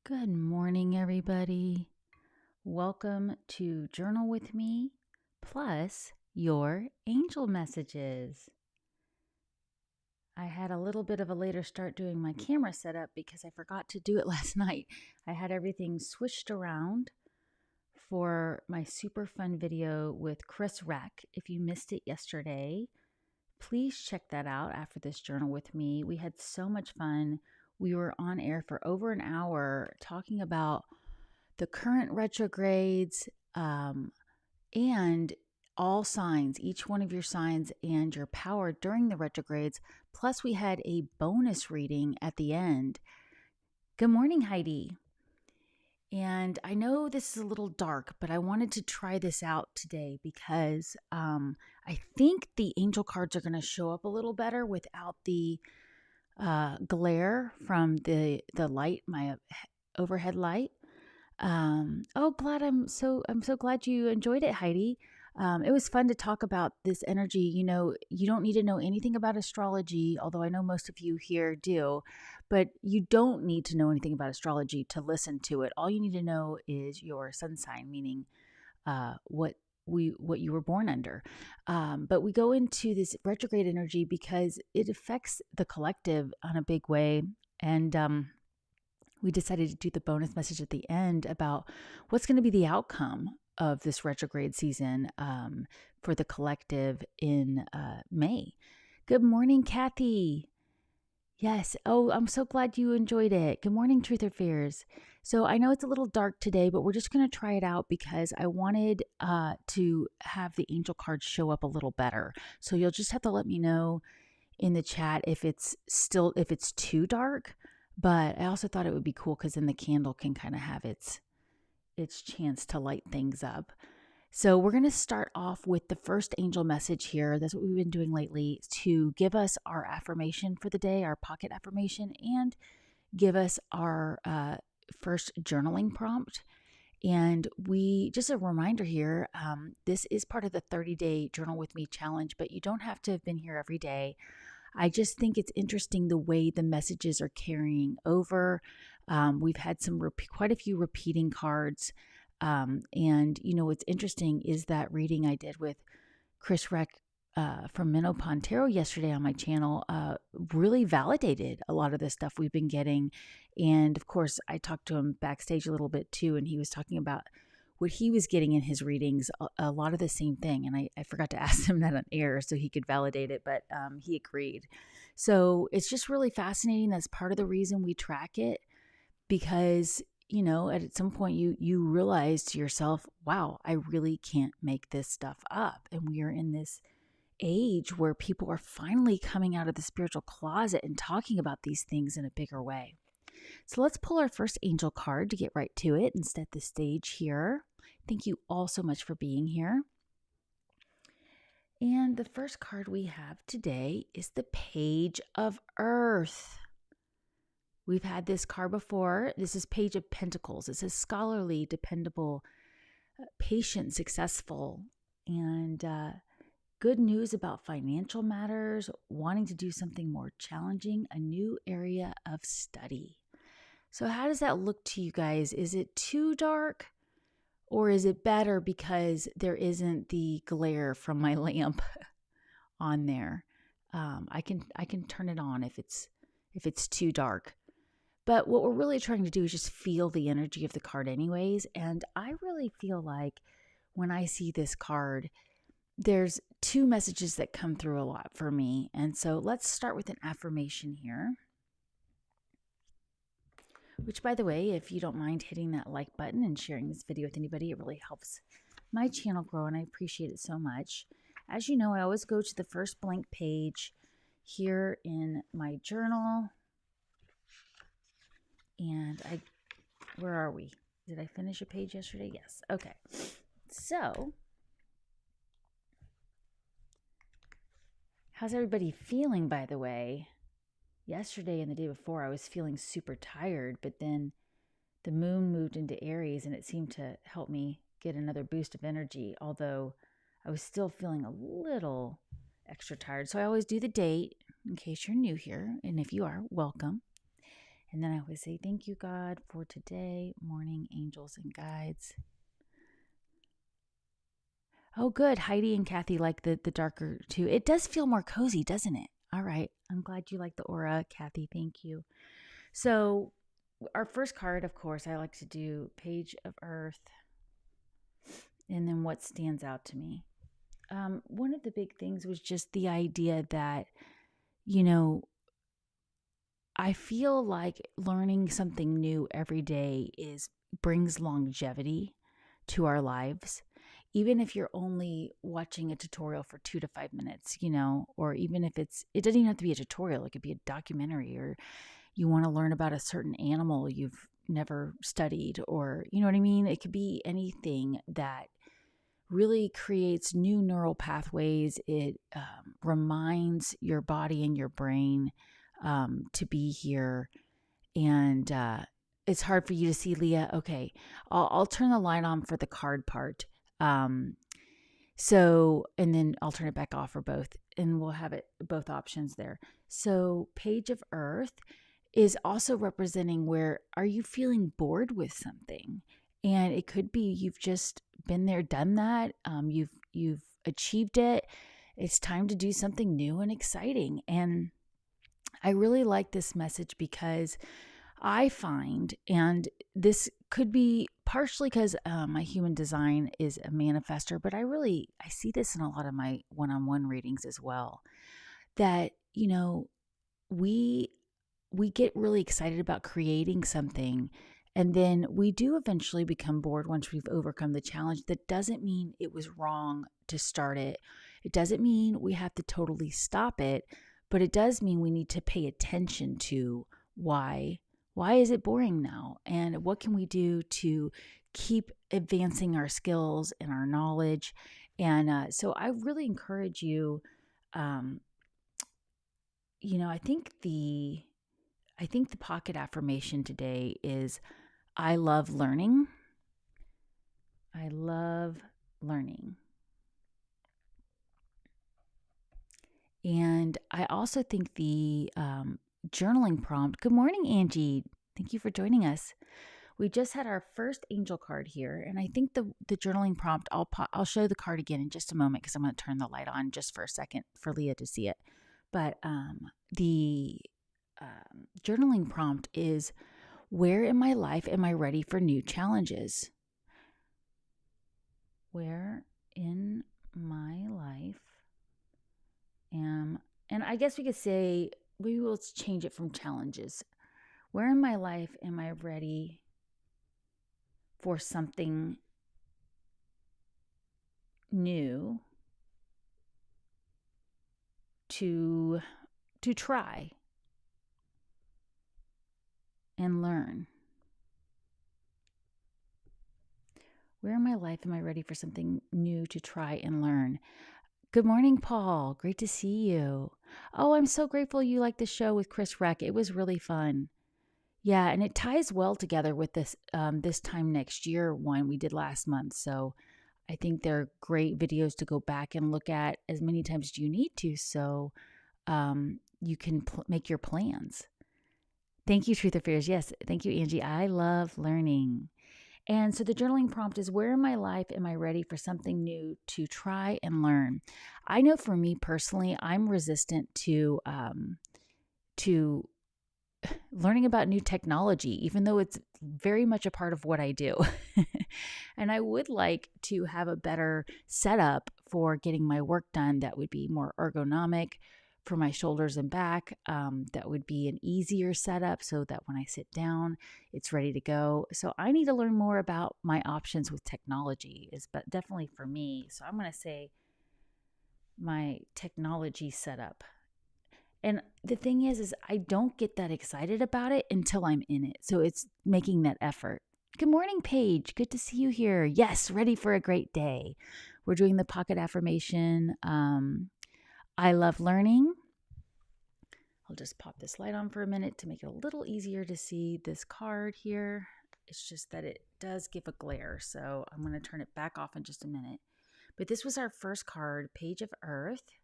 Good morning, everybody. Welcome to Journal with Me, plus your angel messages. I had a little bit of a later start doing my camera setup because I forgot to do it last night. I had everything switched around for my super fun video with Chris Reck. If you missed it yesterday, please check that out after this Journal with Me. We had so much fun. We were on air for over an hour talking about the current retrogrades, and all signs, each one of your signs and your power during the retrogrades. Plus, we had a bonus reading at the end. Good morning, Heidi. And I know this is a little dark, but I wanted to try this out today because I think the angel cards are going to show up a little better without the glare from the light, my overhead light. I'm so glad you enjoyed it, Heidi. It was fun to talk about this energy. You know, you don't need to know anything about astrology, although I know most of you here do, but you don't need to know anything about astrology to listen to it. All you need to know is your sun sign, meaning what you were born under. But we go into this retrograde energy because it affects the collective on a big way. And we decided to do the bonus message at the end about what's going to be the outcome of this retrograde season for the collective in May. Good morning, Kathy. Yes. Oh, I'm so glad you enjoyed it. Good morning, Truth or Fears. So I know it's a little dark today, but we're just going to try it out because I wanted to have the angel cards show up a little better. So you'll just have to let me know in the chat if it's too dark. But I also thought it would be cool because then the candle can kind of have its chance to light things up. So we're going to start off with the first angel message here. That's what we've been doing lately, to give us our affirmation for the day, our pocket affirmation, and give us our first journaling prompt. And just a reminder here, this is part of the 30-day Journal with Me challenge, but you don't have to have been here every day. I just think it's interesting the way the messages are carrying over. We've had quite a few repeating cards. And, you know, what's interesting is that reading I did with Chris Reck from Minnow Pond Tarot yesterday on my channel really validated a lot of the stuff we've been getting. And, of course, I talked to him backstage a little bit, too, and he was talking about what he was getting in his readings, a lot of the same thing. And I forgot to ask him that on air so he could validate it, but he agreed. So it's just really fascinating. That's part of the reason we track it, because, you know, at some point you realize to yourself, wow, I really can't make this stuff up. And we are in this age where people are finally coming out of the spiritual closet and talking about these things in a bigger way. So let's pull our first angel card to get right to it and set the stage here. Thank you all so much for being here. And the first card we have today is the Page of Earth. We've had this card before. This is Page of Pentacles. It says scholarly, dependable, patient, successful, and good news about financial matters, wanting to do something more challenging, a new area of study. So how does that look to you guys? Is it too dark, or is it better because there isn't the glare from my lamp on there? I can turn it on if it's too dark. But what we're really trying to do is just feel the energy of the card anyways. And I really feel like when I see this card, there's two messages that come through a lot for me. And so let's start with an affirmation here. Which, by the way, if you don't mind hitting that like button and sharing this video with anybody, it really helps my channel grow, and I appreciate it so much. As you know, I always go to the first blank page here in my journal. And where are we? Did I finish a page yesterday? Yes. Okay. So, how's everybody feeling, by the way? Yesterday and the day before, I was feeling super tired, but then the moon moved into Aries and it seemed to help me get another boost of energy, although I was still feeling a little extra tired. So I always do the date in case you're new here, and if you are, welcome. And then I always say, thank you, God, for today, morning, angels, and guides. Oh, good. Heidi and Kathy like the darker too. It does feel more cozy, doesn't it? All right. I'm glad you like the aura, Kathy. Thank you. So, our first card, of course, I like to do Page of Earth and then what stands out to me. One of the big things was just the idea that, you know, I feel like learning something new every day brings longevity to our lives. Even if you're only watching a tutorial for 2 to 5 minutes, or even if it doesn't even have to be a tutorial, it could be a documentary, or you want to learn about a certain animal you've never studied, or you know what I mean? It could be anything that really creates new neural pathways. It reminds your body and your brain to be here. And it's hard for you to see, Leah. Okay, I'll turn the light on for the card part. And then I'll turn it back off for both, and we'll have it both options there. So Page of Earth is also representing where are you feeling bored with something? And it could be you've just been there, done that. You've achieved it. It's time to do something new and exciting. And I really like this message because I find, and this could be partially because my human design is a manifester, but I see this in a lot of my one-on-one readings as well, that, we get really excited about creating something, and then we do eventually become bored once we've overcome the challenge. That doesn't mean it was wrong to start it. It doesn't mean we have to totally stop it, but it does mean we need to pay attention to why. Why is it boring now? And what can we do to keep advancing our skills and our knowledge? And so I really encourage you. Um, I think the pocket affirmation today is I love learning. I love learning. And I also think the journaling prompt. Good morning, Angie. Thank you for joining us. We just had our first angel card here, and I think the journaling prompt. I'll show the card again in just a moment because I'm going to turn the light on just for a second for Leah to see it. But the journaling prompt is, where in my life am I ready for new challenges? Where in my life and I guess we could say, we will change it from challenges. Where in my life am I ready for something new to try and learn? Where in my life am I ready for something new to try and learn? Good morning, Paul. Great to see you. Oh, I'm so grateful you liked the show with Chris Reck. It was really fun. Yeah, and it ties well together with this time next year one we did last month. So I think they're great videos to go back and look at as many times as you need to, so you can make your plans. Thank you, Truth or Fears. Yes, thank you, Angie. I love learning. And so the journaling prompt is, where in my life am I ready for something new to try and learn? I know for me personally, I'm resistant to learning about new technology, even though it's very much a part of what I do. And I would like to have a better setup for getting my work done that would be more ergonomic for my shoulders and back. That would be an easier setup so that when I sit down, it's ready to go. So I need to learn more about my options with technology, but definitely for me. So I'm going to say my technology setup. And the thing is I don't get that excited about it until I'm in it. So it's making that effort. Good morning, Paige. Good to see you here. Yes, ready for a great day. We're doing the pocket affirmation. I love learning. I'll just pop this light on for a minute to make it a little easier to see this card here. It's just that it does give a glare. So I'm going to turn it back off in just a minute. But this was our first card, Page of Earth.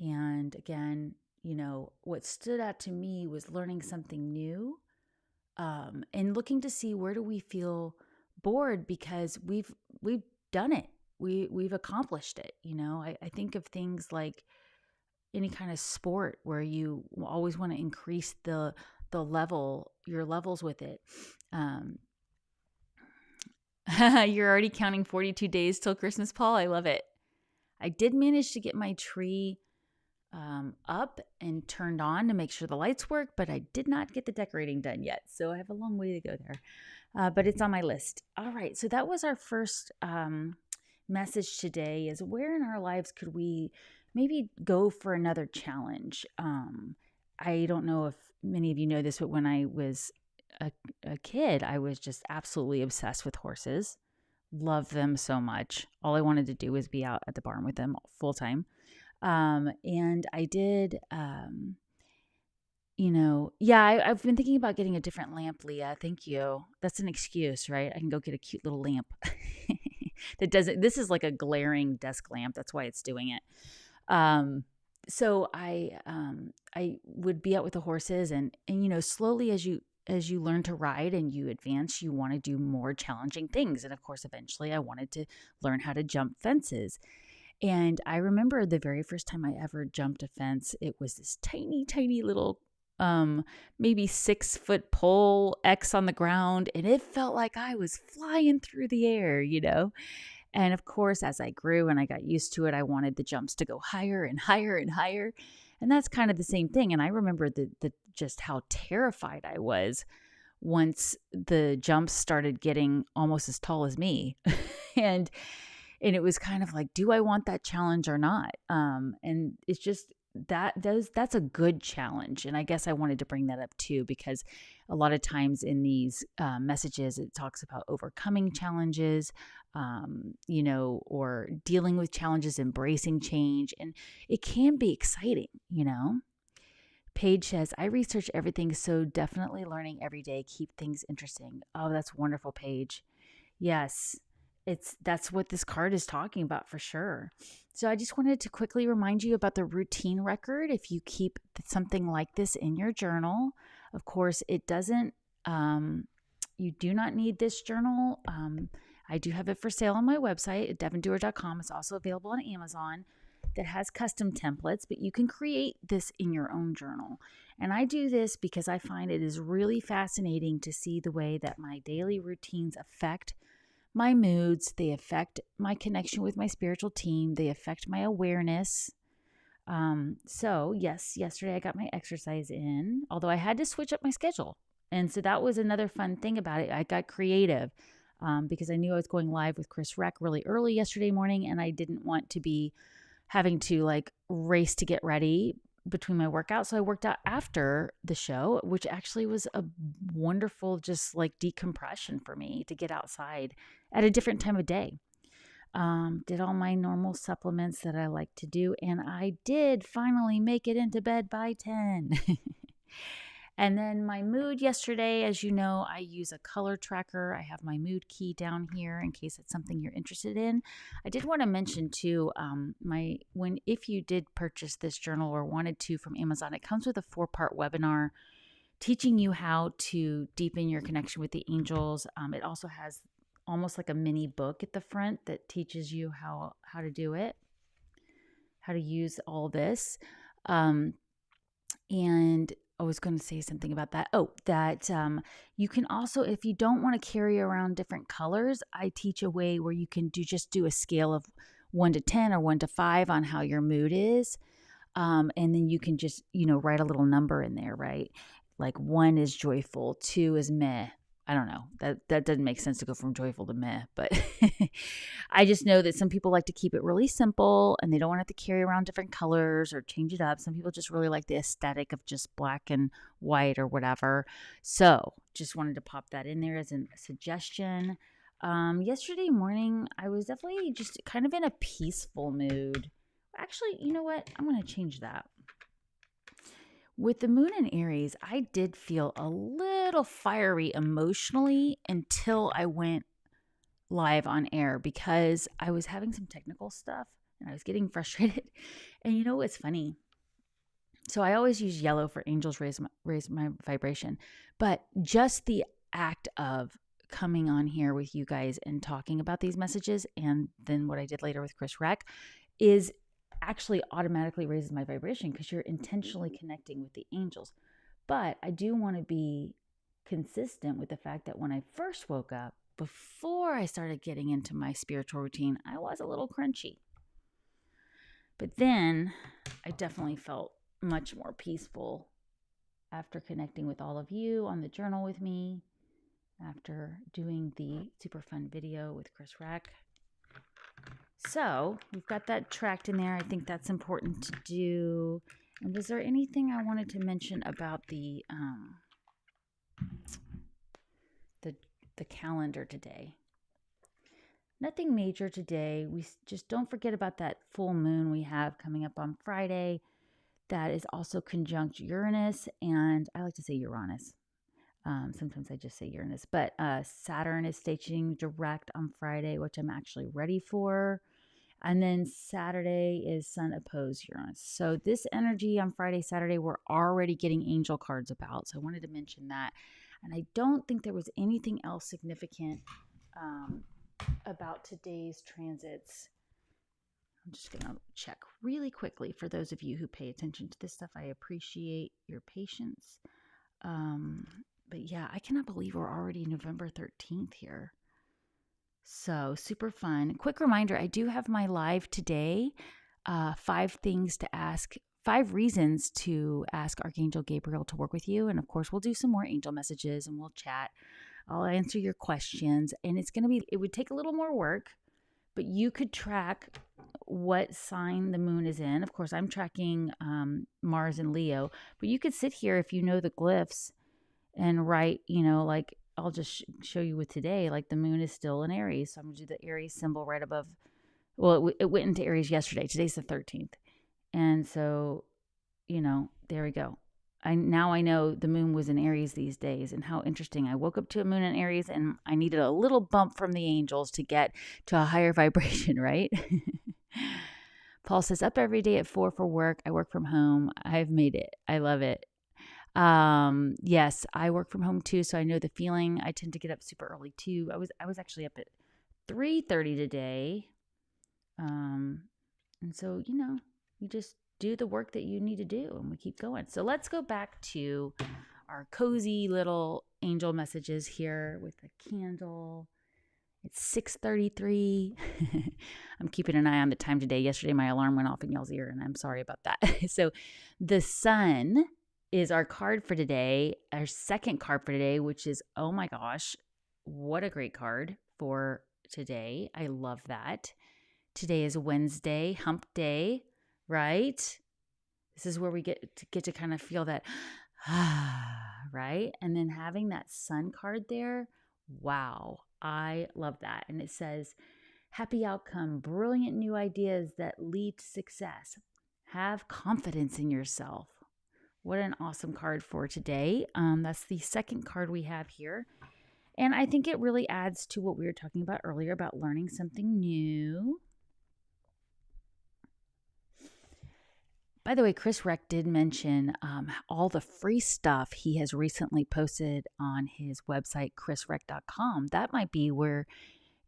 And again, what stood out to me was learning something new, and looking to see where do we feel bored because we've done it. We've accomplished it. I think of things like any kind of sport where you always want to increase your levels with it. Um, you're already counting 42 days till Christmas, Paul. I love it. I did manage to get my tree up and turned on to make sure the lights work, but I did not get the decorating done yet. So I have a long way to go there, but it's on my list. All right. So that was our first message today, is where in our lives could we maybe go for another challenge? I don't know if many of you know this, but when I was a kid, I was just absolutely obsessed with horses. Loved them so much. All I wanted to do was be out at the barn with them full time. And I did, I've been thinking about getting a different lamp, Leah. Thank you. That's an excuse, right? I can go get a cute little lamp that doesn't, this is like a glaring desk lamp. That's why it's doing it. So I would be out with the horses and slowly as you learn to ride and you advance, you want to do more challenging things. And of course, eventually I wanted to learn how to jump fences. And I remember the very first time I ever jumped a fence, it was this tiny, tiny little, maybe 6-foot pole X on the ground. And it felt like I was flying through the air, And of course, as I grew and I got used to it, I wanted the jumps to go higher and higher and higher. And that's kind of the same thing. And I remember the just how terrified I was once the jumps started getting almost as tall as me. and and it was kind of like, do I want that challenge or not? And it's just that's a good challenge. And I guess I wanted to bring that up too, because a lot of times in these messages, it talks about overcoming challenges, or dealing with challenges, embracing change. And it can be exciting. Paige says, I research everything, so definitely learning every day. Keep things interesting. Oh, that's wonderful, Paige. Yes, that's what this card is talking about for sure. So I just wanted to quickly remind you about the routine record. If you keep something like this in your journal, of course, it doesn't, you do not need this journal. I do have it for sale on my website at devondoer.com. It's also available on Amazon. That has custom templates, but you can create this in your own journal. And I do this because I find it is really fascinating to see the way that my daily routines affect my moods. They affect my connection with my spiritual team. They affect my awareness. So yes, yesterday I got my exercise in, although I had to switch up my schedule. And so that was another fun thing about it. I got creative because I knew I was going live with Chris Reck really early yesterday morning, and I didn't want to be having to like race to get ready between my workouts. So I worked out after the show, which actually was a wonderful, just like decompression for me to get outside at a different time of day. Did all my normal supplements that I like to do. And I did finally make it into bed by 10. And then my mood yesterday, as you know, I use a color tracker. I have my mood key down here in case it's something you're interested in. I did want to mention too, if you did purchase this journal or wanted to from Amazon, it comes with a 4-part webinar teaching you how to deepen your connection with the angels. It also has almost like a mini book at the front that teaches you how to do it, how to use all this. And I was going to say something about that. Oh, that you can also, if you don't want to carry around different colors, I teach a way where you can do a scale of 1 to 10 or 1 to 5 on how your mood is. And then you can just, write a little number in there, right? Like 1 is joyful, 2 is meh. I don't know. That doesn't make sense to go from joyful to meh, but I just know that some people like to keep it really simple and they don't want to have to carry around different colors or change it up. Some people just really like the aesthetic of just black and white or whatever. So just wanted to pop that in there as a suggestion. Yesterday morning, I was definitely just kind of in a peaceful mood. Actually, you know what? I'm going to change that. With the moon in Aries, I did feel a little fiery emotionally until I went live on air because I was having some technical stuff and I was getting frustrated. And you know what's funny? So I always use yellow for angels raise my vibration. But just the act of coming on here with you guys and talking about these messages, and then what I did later with Chris Reck, is actually automatically raises my vibration because you're intentionally connecting with the angels. But I do want to be consistent with the fact that when I first woke up, before I started getting into my spiritual routine, I was a little crunchy. But then I definitely felt much more peaceful after connecting with all of you on the journal with me, after doing the super fun video with Chris Reck. So we've got that tracked in there. I think that's important to do. And was there anything I wanted to mention about the calendar today? Nothing major today. We just don't forget about that full moon we have coming up on Friday. That is also conjunct Uranus, and I like to say Uranus. Sometimes I just say Uranus, but Saturn is stationing direct on Friday, which I'm actually ready for. And then Saturday is Sun opposed Uranus. So this energy on Friday, Saturday, we're already getting angel cards about. So I wanted to mention that. And I don't think there was anything else significant about today's transits. I'm just going to check really quickly for those of you who pay attention to this stuff. I appreciate your patience. But yeah, I cannot believe we're already November 13th here. So super fun. Quick reminder, I do have my live today, 5 things to ask, 5 reasons to ask Archangel Gabriel to work with you. And of course, we'll do some more angel messages and we'll chat. I'll answer your questions. And it would take a little more work, but you could track what sign the moon is in. Of course, I'm tracking Mars and Leo, but you could sit here if you know the glyphs and write, like I'll just show you with today, like the moon is still in Aries. So I'm going to do the Aries symbol right above. Well, it went into Aries yesterday. Today's the 13th. And so, there we go. I know the moon was in Aries these days, and how interesting. I woke up to a moon in Aries and I needed a little bump from the angels to get to a higher vibration, right? Paul says, up every day at 4 for work. I work from home. I've made it. I love it. Yes, I work from home too, so I know the feeling. I tend to get up super early too. I was actually up at 3:30 today. And so, you just do the work that you need to do and we keep going. So let's go back to our cozy little angel messages here with the candle. It's 6:33. I'm keeping an eye on the time today. Yesterday, my alarm went off in y'all's ear, and I'm sorry about that. So the sun is our card for today, our second card for today, which is, oh my gosh, what a great card for today. I love that. Today is Wednesday, hump day, right? This is where we get to kind of feel that, right? And then having that sun card there, wow, I love that. And it says, happy outcome, brilliant new ideas that lead to success. Have confidence in yourself. What an awesome card for today. That's the second card we have here. And I think it really adds to what we were talking about earlier about learning something new. By the way, Chris Reck did mention all the free stuff he has recently posted on his website, chrisreck.com. That might be where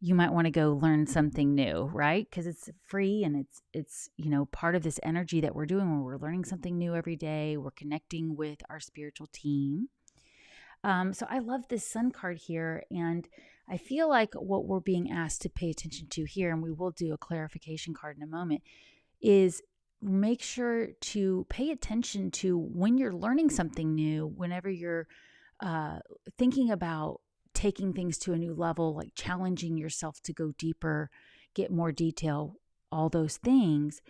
you might want to go learn something new, right? Because it's free and it's part of this energy that we're doing where we're learning something new every day. We're connecting with our spiritual team. So I love this sun card here, and I feel like what we're being asked to pay attention to here, and we will do a clarification card in a moment, is make sure to pay attention to when you're learning something new, whenever you're thinking about taking things to a new level, like challenging yourself to go deeper, get more detail, all those things.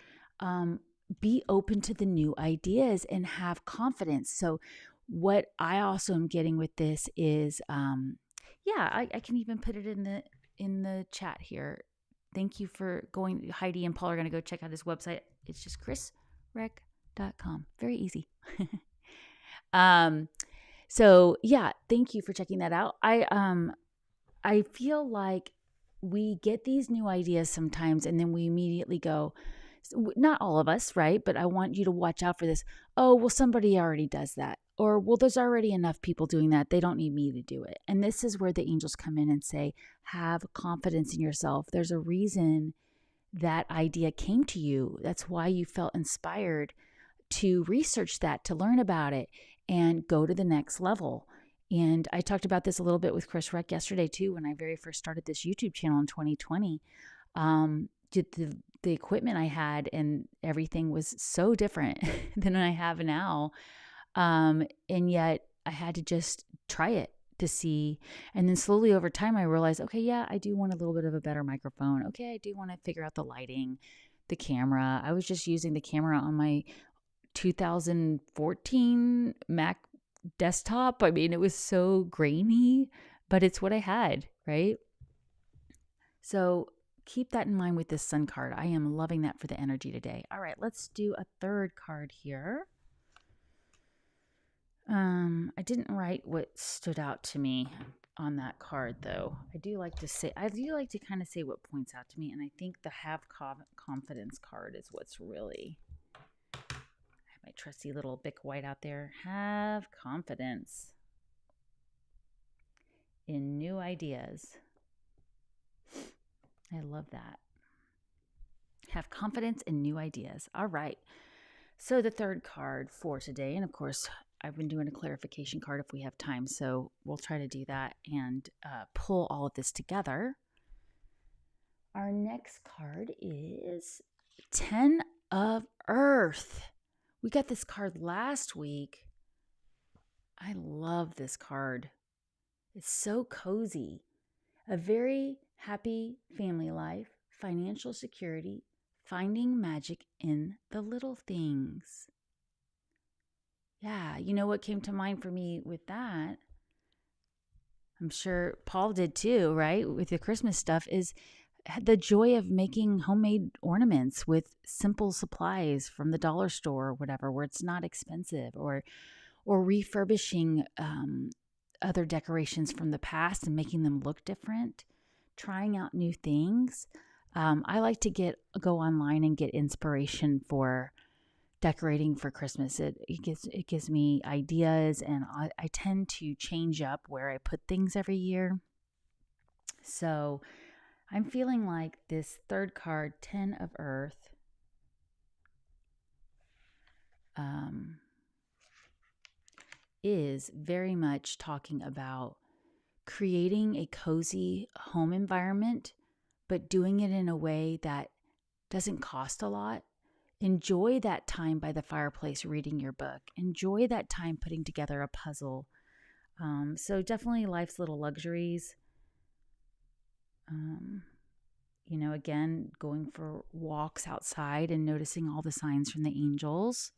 Be open to the new ideas and have confidence. So what I also am getting with this is, I can even put it in the chat here. Thank you for going. Heidi and Paul are going to go check out his website. It's just chrisreck.com. Very easy. So yeah, thank you for checking that out. I feel like we get these new ideas sometimes and then we immediately go, Not all of us, right? But I want you to watch out for this. Oh, well, somebody already does that. Or, well, there's already enough people doing that. They don't need me to do it. And this is where the angels come in and say, have confidence in yourself. There's a reason that idea came to you. That's why you felt inspired to research that, to learn about it, and go to the next level. And I talked about this a little bit with Chris Reck yesterday too, when I very first started this YouTube channel in 2020. The equipment I had and everything was so different than I have now. And yet I had to just try it to see. And then slowly over time, I realized, okay, yeah, I do want a little bit of a better microphone. Okay, I do want to figure out the lighting, the camera. I was just using the camera on my 2014 Mac desktop. I mean, it was so grainy, but it's what I had, right? So keep that in mind with this sun card. I am loving that for the energy today. All right, let's do a third card here. I didn't write what stood out to me on that card, though. I do like to kind of say what points out to me, and I think the have confidence card is what's really. I have my trusty little Bic White out there. Have confidence in new ideas. I love that. Have confidence in new ideas. All right. So the third card for today, and of course, I've been doing a clarification card if we have time, so we'll try to do that and pull all of this together. Our next card is 10 of Earth. We got this card last week. I love this card. It's so cozy. A very happy family life, financial security, finding magic in the little things. Yeah, you know what came to mind for me with that? I'm sure Paul did too, right? With the Christmas stuff, is the joy of making homemade ornaments with simple supplies from the dollar store or whatever, where it's not expensive, or refurbishing other decorations from the past and making them look different, trying out new things. I like to go online and get inspiration for decorating for Christmas. It gives me ideas, and I tend to change up where I put things every year. So I'm feeling like this third card, 10 of Earth, is very much talking about creating a cozy home environment, but doing it in a way that doesn't cost a lot. Enjoy that time by the fireplace reading your book. Enjoy that time putting together a puzzle. So definitely life's little luxuries. Again, going for walks outside and noticing all the signs from the angels.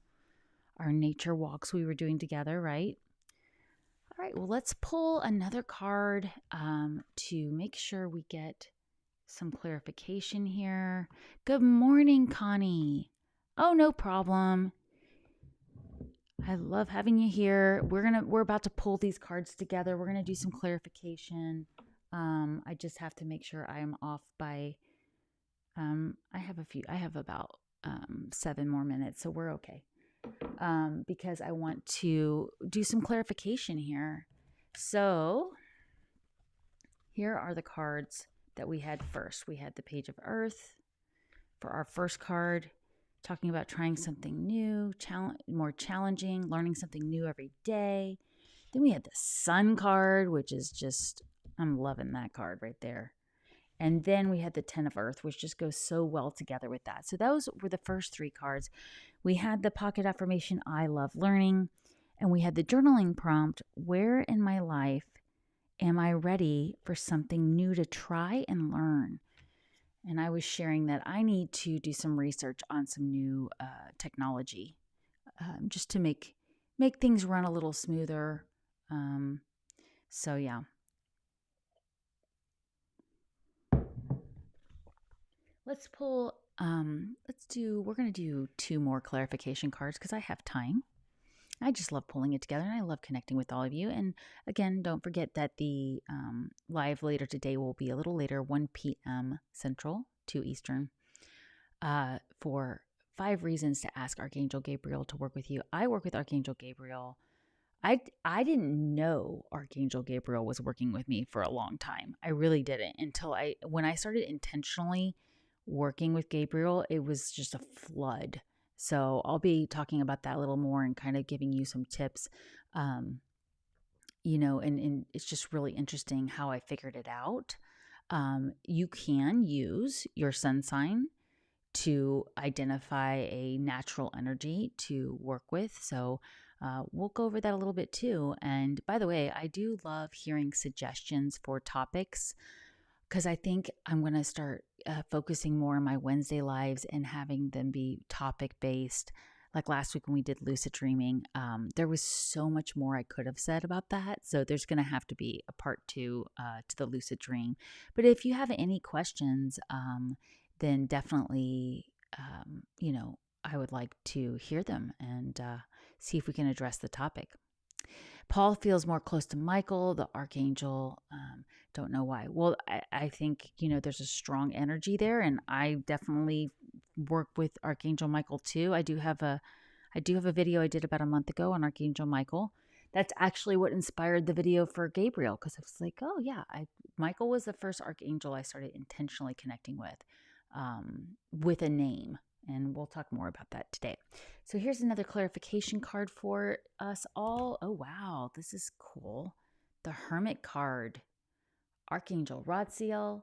Our nature walks we were doing together, right? All right, well, let's pull another card to make sure we get some clarification here. Good morning, Connie. Oh, no problem. I love having you here. We're about to pull these cards together. We're gonna do some clarification. I just have to make sure I am off by. I have about 7 more minutes, so we're okay. Because I want to do some clarification here. So here are the cards that we had first. We had the Page of Earth for our first card, talking about trying something new, more challenging, learning something new every day. Then we had the Sun card, which is just, I'm loving that card right there. And then we had the 10 of Earth, which just goes so well together with that. So those were the first 3 cards. We had the pocket affirmation, I love learning. And we had the journaling prompt, where in my life am I ready for something new to try and learn? And I was sharing that I need to do some research on some new technology just to make things run a little smoother. So yeah. Let's pull, we're going to do 2 more clarification cards because I have time. I just love pulling it together, and I love connecting with all of you. And again, don't forget that the live later today will be a little later, 1 p.m. Central, 2 Eastern. for 5 reasons to ask Archangel Gabriel to work with you. I work with Archangel Gabriel. I didn't know Archangel Gabriel was working with me for a long time. I really didn't until when I started intentionally working with Gabriel, it was just a flood. So I'll be talking about that a little more and kind of giving you some tips. Um, and it's just really interesting how I figured it out. You can use your sun sign to identify a natural energy to work with. So we'll go over that a little bit too. And by the way, I do love hearing suggestions for topics because I think I'm going to start focusing more on my Wednesday lives and having them be topic based. Like last week when we did lucid dreaming, there was so much more I could have said about that. So there's going to have to be a part two to the lucid dream. But if you have any questions, then definitely, I would like to hear them and see if we can address the topic. Paul feels more close to Michael, the archangel. Don't know why. Well, I think, there's a strong energy there, and I definitely work with Archangel Michael too. I do have a video I did about a month ago on Archangel Michael. That's actually what inspired the video for Gabriel, because I was like, oh yeah, Michael was the first archangel I started intentionally connecting with a name. And we'll talk more about that today. So here's another clarification card for us all. Oh, wow. This is cool. The Hermit card. Archangel Raziel.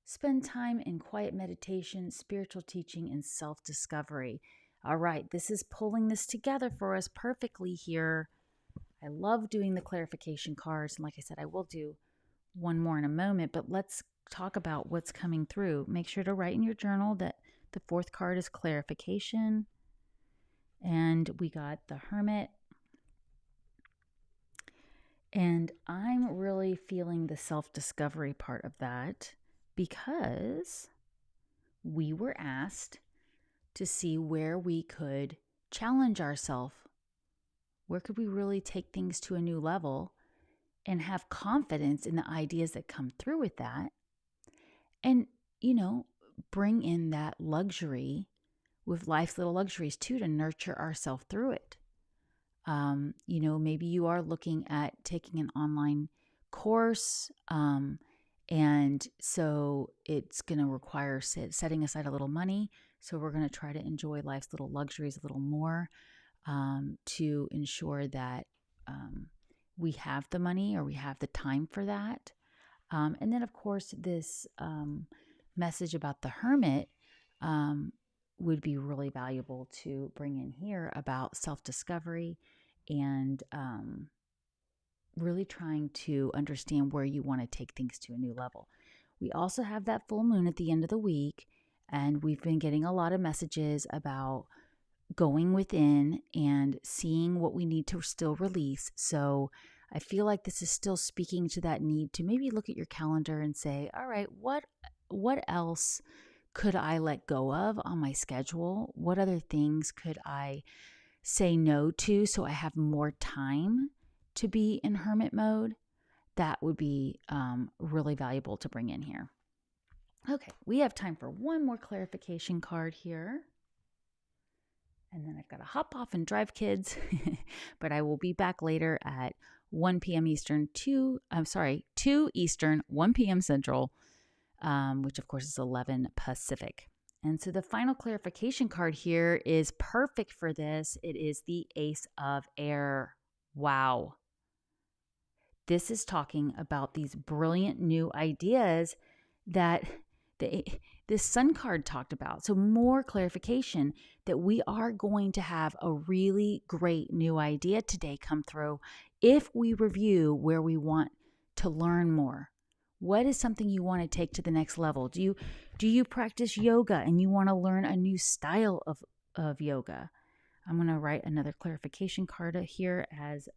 Spend time in quiet meditation, spiritual teaching, and self-discovery. All right. This is pulling this together for us perfectly here. I love doing the clarification cards. And like I said, I will do one more in a moment, but let's talk about what's coming through. Make sure to write in your journal that the fourth card is clarification. And we got the Hermit. And I'm really feeling the self-discovery part of that because we were asked to see where we could challenge ourselves. Where could we really take things to a new level and have confidence in the ideas that come through with that? And, bring in that luxury with life's little luxuries too, to nurture ourselves through it. Maybe you are looking at taking an online course, and so it's going to require setting aside a little money. So we're going to try to enjoy life's little luxuries a little more, to ensure that we have the money or we have the time for that. And then, of course, this message about the Hermit would be really valuable to bring in here about self-discovery and really trying to understand where you want to take things to a new level. We also have that full moon at the end of the week, and we've been getting a lot of messages about going within and seeing what we need to still release. So I feel like this is still speaking to that need to maybe look at your calendar and say, all right, what else could I let go of on my schedule? What other things could I say no to so I have more time to be in hermit mode? That would be really valuable to bring in here. Okay, we have time for one more clarification card here. And then I've got to hop off and drive kids, but I will be back later at 1 p.m. Eastern, 2 Eastern, 1 p.m. Central, which of course is 11 Pacific. And so the final clarification card here is perfect for this. It is the Ace of Air. Wow. This is talking about these brilliant new ideas that this sun card talked about. So more clarification that we are going to have a really great new idea today come through if we review where we want to learn more. What is something you want to take to the next level? Do you practice yoga and you want to learn a new style of yoga? I'm going to write another clarification card here as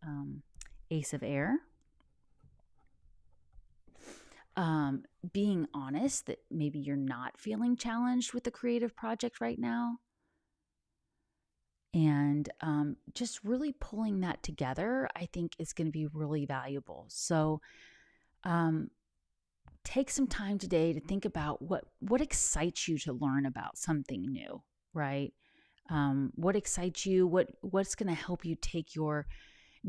Ace of Air. Being honest that maybe you're not feeling challenged with the creative project right now. And just really pulling that together, I think is going to be really valuable. So take some time today to think about what excites you to learn about something new, right? What excites you? What's going to help you take your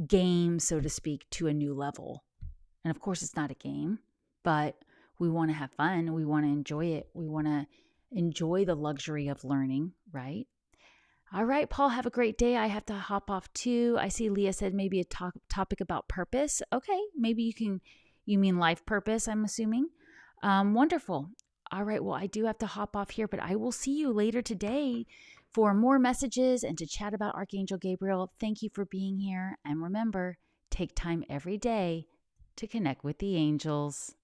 game, so to speak, to a new level? And of course, it's not a game, but we want to have fun. We want to enjoy it. We want to enjoy the luxury of learning, right? All right, Paul, have a great day. I have to hop off too. I see Leah said maybe a topic about purpose. Okay, maybe you mean life purpose, I'm assuming. Wonderful. All right, well, I do have to hop off here, but I will see you later today for more messages and to chat about Archangel Gabriel. Thank you for being here. And remember, take time every day to connect with the angels.